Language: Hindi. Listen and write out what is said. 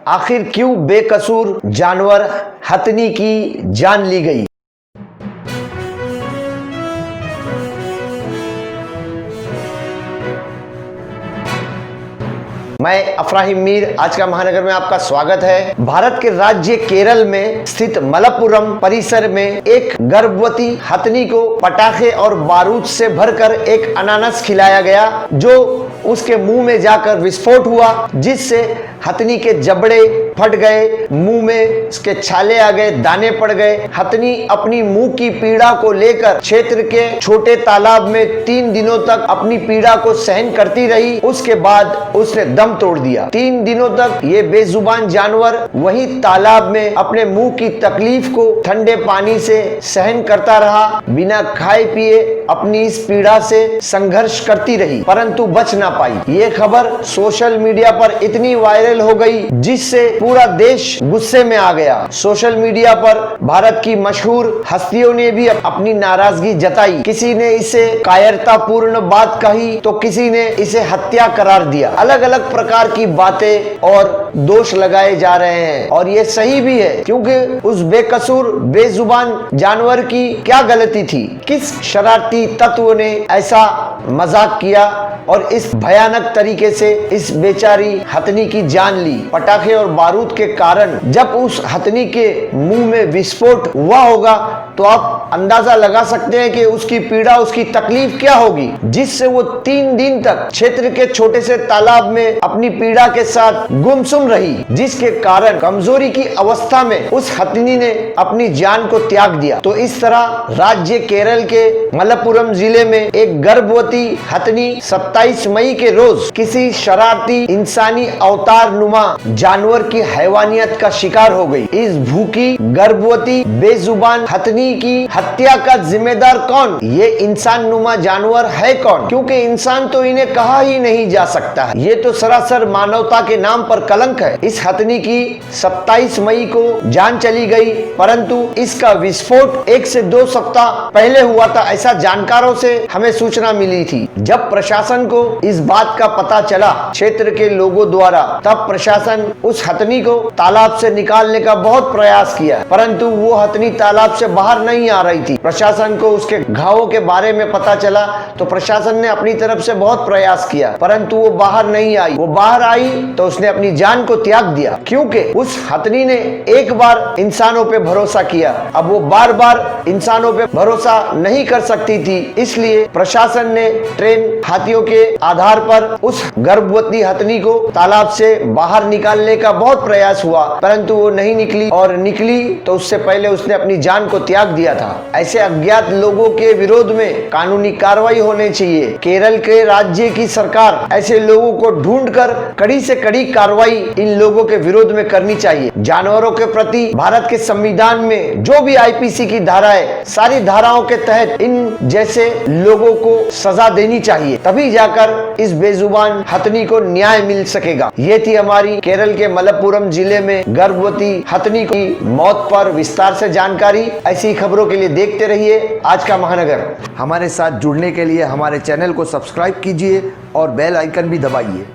आखिर क्यों बेकसूर जानवर हथनी की जान ली गई। मैं अफराहिम मीर, आज का महानगर में आपका स्वागत है। भारत के राज्य केरल में स्थित मलप्पुरम परिसर में एक गर्भवती हथनी को पटाखे और बारूद से भरकर एक अनानास खिलाया गया, जो उसके मुंह में जाकर विस्फोट हुआ, जिससे हथनी के जबड़े फट गए, मुंह में उसके छाले आ गए, दाने पड़ गए। हथनी अपनी मुंह की पीड़ा को लेकर क्षेत्र के छोटे तालाब में 3 दिनों तक अपनी पीड़ा को सहन करती रही। उसके बाद उसने दम तोड़ दिया। 3 दिनों तक ये बेजुबान जानवर वही तालाब में अपने मुंह की तकलीफ को ठंडे पानी से सहन करता रहा, बिना खाए पिए अपनी इस पीड़ा से संघर्ष करती रही, परंतु बच ना पाई। ये खबर सोशल मीडिया पर इतनी वायरल हो गई, जिससे पूरा देश गुस्से में आ गया। सोशल मीडिया पर भारत की मशहूर हस्तियों ने भी अपनी नाराजगी जताई। किसी ने इसे कायरतापूर्ण बात कही, तो किसी ने इसे हत्या करार दिया। अलग अलग प्रकार की बातें और दोष लगाए जा रहे हैं, और ये सही भी है, क्योंकि उस बेकसूर बेजुबान जानवर की क्या गलती थी। किस शरारती तत्व ने ऐसा मजाक किया और इस भयानक तरीके से इस बेचारी हथनी की जान ली। पटाखे और बारूद के कारण जब उस हथनी के मुंह में विस्फोट हुआ होगा, तो आप अंदाजा लगा सकते हैं कि उसकी पीड़ा, उसकी तकलीफ क्या होगी, जिससे वो 3 दिन तक क्षेत्र के छोटे से तालाब में अपनी पीड़ा के साथ गुमसुम रही, जिसके कारण कमजोरी की अवस्था में उस हथनी ने अपनी जान को त्याग दिया। तो इस तरह राज्य केरल के मलप्पुरम जिले में एक गर्भवती हथनी 27 मई के रोज किसी शरारती इंसानी अवतार नुमा जानवर की हैवानियत का शिकार हो गई। इस भूखी गर्भवती बेजुबान हथनी की हत्या का जिम्मेदार कौन? ये इंसान नुमा जानवर है कौन? क्योंकि इंसान तो इन्हें कहा ही नहीं जा सकता है। ये तो सरासर मानवता के नाम पर कलंक है। इस हथनी की 27 मई को जान चली गई, परंतु इसका विस्फोट 1 से 2 सप्ताह पहले हुआ था, ऐसा जानकारों से हमें सूचना मिली थी। जब प्रशासन को इस बात का पता चला क्षेत्र के लोगों द्वारा, तब प्रशासन उस हथनी को तालाब से निकालने का बहुत प्रयास किया, परंतु वो हथनी तालाब से बाहर नहीं आ रही थी। प्रशासन को उसके घावों के बारे में पता चला, तो प्रशासन ने अपनी तरफ से बहुत प्रयास किया, परंतु वो बाहर नहीं आई। वो बाहर आई तो उसने अपनी जान को त्याग दिया, क्योंकि उस हथनी ने एक बार इंसानों पे भरोसा किया, अब वो बार बार इंसानों पे भरोसा नहीं कर सकती थी। इसलिए प्रशासन ने ट्रेन हाथियों के आधार पर उस गर्भवती हथनी को तालाब से बाहर निकालने का बहुत प्रयास हुआ, परंतु वो नहीं निकली, और निकली तो उससे पहले उसने अपनी जान को त्याग दिया था। ऐसे अज्ञात लोगों के विरोध में कानूनी कार्रवाई होनी चाहिए। केरल के राज्य की सरकार ऐसे लोगों को ढूंढकर कड़ी से कड़ी कार्रवाई इन लोगों के विरोध में करनी चाहिए। जानवरों के प्रति भारत के संविधान में जो भी आईपीसी की धारा है, सारी धाराओं के तहत इन जैसे लोगों को सजा देनी चाहिए, तभी जाकर इस बेजुबान हथनी को न्याय मिल सकेगा। ये थी हमारी केरल के मलप्पुरम जिले में गर्भवती हथनी की मौत पर विस्तार से जानकारी। ऐसी खबरों के लिए देखते रहिए आज का महानगर। हमारे साथ जुड़ने के लिए हमारे चैनल को सब्सक्राइब कीजिए और बेल आइकन भी दबाइए।